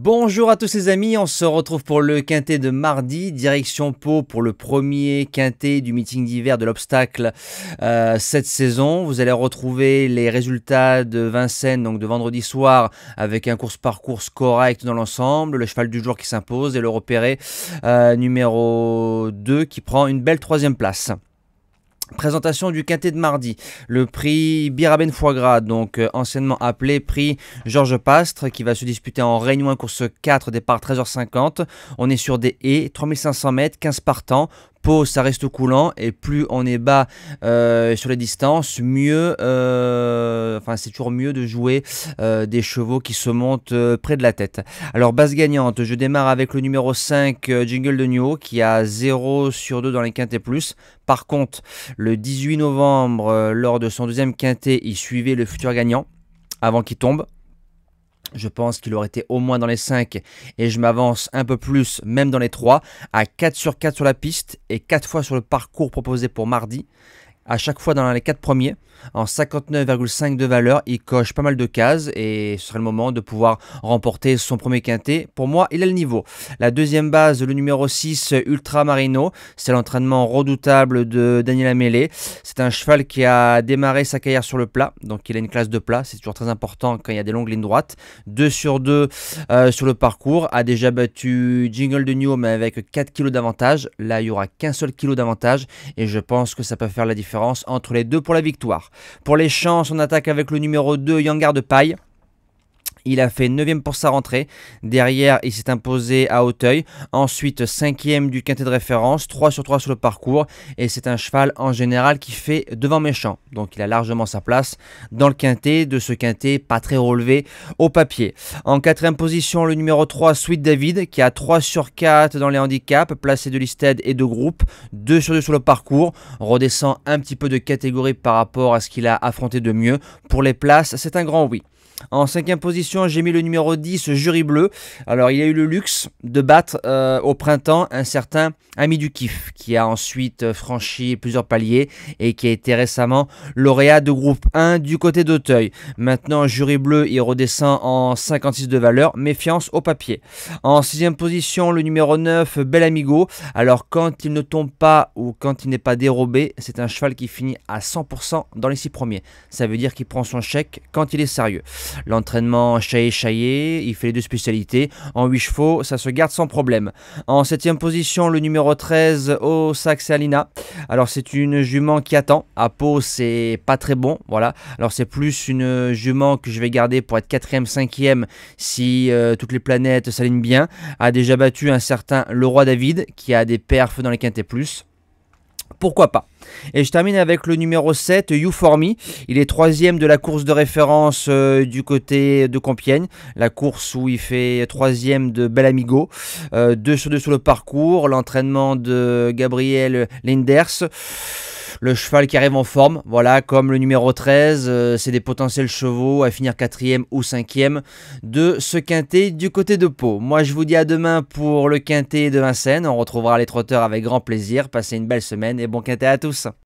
Bonjour à tous les amis, on se retrouve pour le quintet de mardi, direction Pau pour le premier quintet du meeting d'hiver de l'obstacle cette saison. Vous allez retrouver les résultats de Vincennes, donc de vendredi soir, avec un course-par-course correct dans l'ensemble, le cheval du jour qui s'impose et le repéré numéro 2 qui prend une belle troisième place. Présentation du quintet de mardi, le prix Biraben Foie Gras, donc anciennement appelé prix Georges Pastre, qui va se disputer en Réunion, course 4, départ 13h50. On est sur des haies, 3500 mètres, 15 partants. Pau, ça reste coulant, et plus on est bas sur les distances, mieux, c'est toujours mieux de jouer des chevaux qui se montent près de la tête. Alors, base gagnante, je démarre avec le numéro 5, Jingle de Nuo, qui a 0 sur 2 dans les quintets plus. Par contre, le 18 novembre, lors de son deuxième quintet, il suivait le futur gagnant avant qu'il tombe. Je pense qu'il aurait été au moins dans les 5 et je m'avance un peu plus, même dans les 3, à 4 sur 4 sur la piste et 4 fois sur le parcours proposé pour mardi. À chaque fois dans les 4 premiers, en 59,5 de valeur, il coche pas mal de cases et ce serait le moment de pouvoir remporter son premier quintet. Pour moi, il a le niveau. La deuxième base, le numéro 6, Ultra Marino, c'est l'entraînement redoutable de Daniel Amélé. C'est un cheval qui a démarré sa carrière sur le plat, donc il a une classe de plat, c'est toujours très important quand il y a des longues lignes droites. 2 sur 2 sur le parcours, a déjà battu Jingle de New, mais avec 4 kg d'avantage. Là, il n'y aura qu'un seul kilo d'avantage et je pense que ça peut faire la différence entre les deux pour la victoire. Pour les chances, on attaque avec le numéro 2, Yangar de Paille. Il a fait 9e pour sa rentrée. Derrière, il s'est imposé à Auteuil. Ensuite, 5e du quintet de référence. 3 sur 3 sur le parcours. Et c'est un cheval en général qui fait devant méchant. Donc, il a largement sa place dans le quintet. De ce quintet, pas très relevé au papier. En 4e position, le numéro 3, Sweet David, qui a 3 sur 4 dans les handicaps, placé de listed et de groupe. 2 sur 2 sur le parcours. Redescend un petit peu de catégorie par rapport à ce qu'il a affronté de mieux. Pour les places, c'est un grand oui. En 5e position, j'ai mis le numéro 10, Jury Bleu. Alors, il a eu le luxe de battre au printemps un certain Ami du Kiff, qui a ensuite franchi plusieurs paliers et qui a été récemment lauréat de groupe 1 du côté d'Auteuil. Maintenant, Jury Bleu, il redescend en 56 de valeur, méfiance au papier. En 6e position, le numéro 9, Bel Amigo. Alors, quand il ne tombe pas ou quand il n'est pas dérobé, c'est un cheval qui finit à 100% dans les 6 premiers. Ça veut dire qu'il prend son chèque quand il est sérieux. L'entraînement chaillé, il fait les deux spécialités. En 8 chevaux, ça se garde sans problème. En 7e position, le numéro 13, Osax Alina. Alors, c'est une jument qui attend. À Pau, c'est pas très bon. Voilà. Alors, c'est plus une jument que je vais garder pour être 4e, 5e si toutes les planètes s'alignent bien. A déjà battu un certain Leroy David qui a des perfs dans les quintets plus. Pourquoi pas? Et je termine avec le numéro 7, You For Me. Il est 3e de la course de référence du côté de Compiègne. La course où il fait 3e de Bel Amigo. 2 sur 2 sur le parcours. L'entraînement de Gabriel Linders. Le cheval qui arrive en forme, voilà, comme le numéro 13, c'est des potentiels chevaux à finir 4e ou 5e de ce quintet du côté de Pau. Moi, je vous dis à demain pour le quintet de Vincennes. On retrouvera les trotteurs avec grand plaisir. Passez une belle semaine et bon quintet à tous.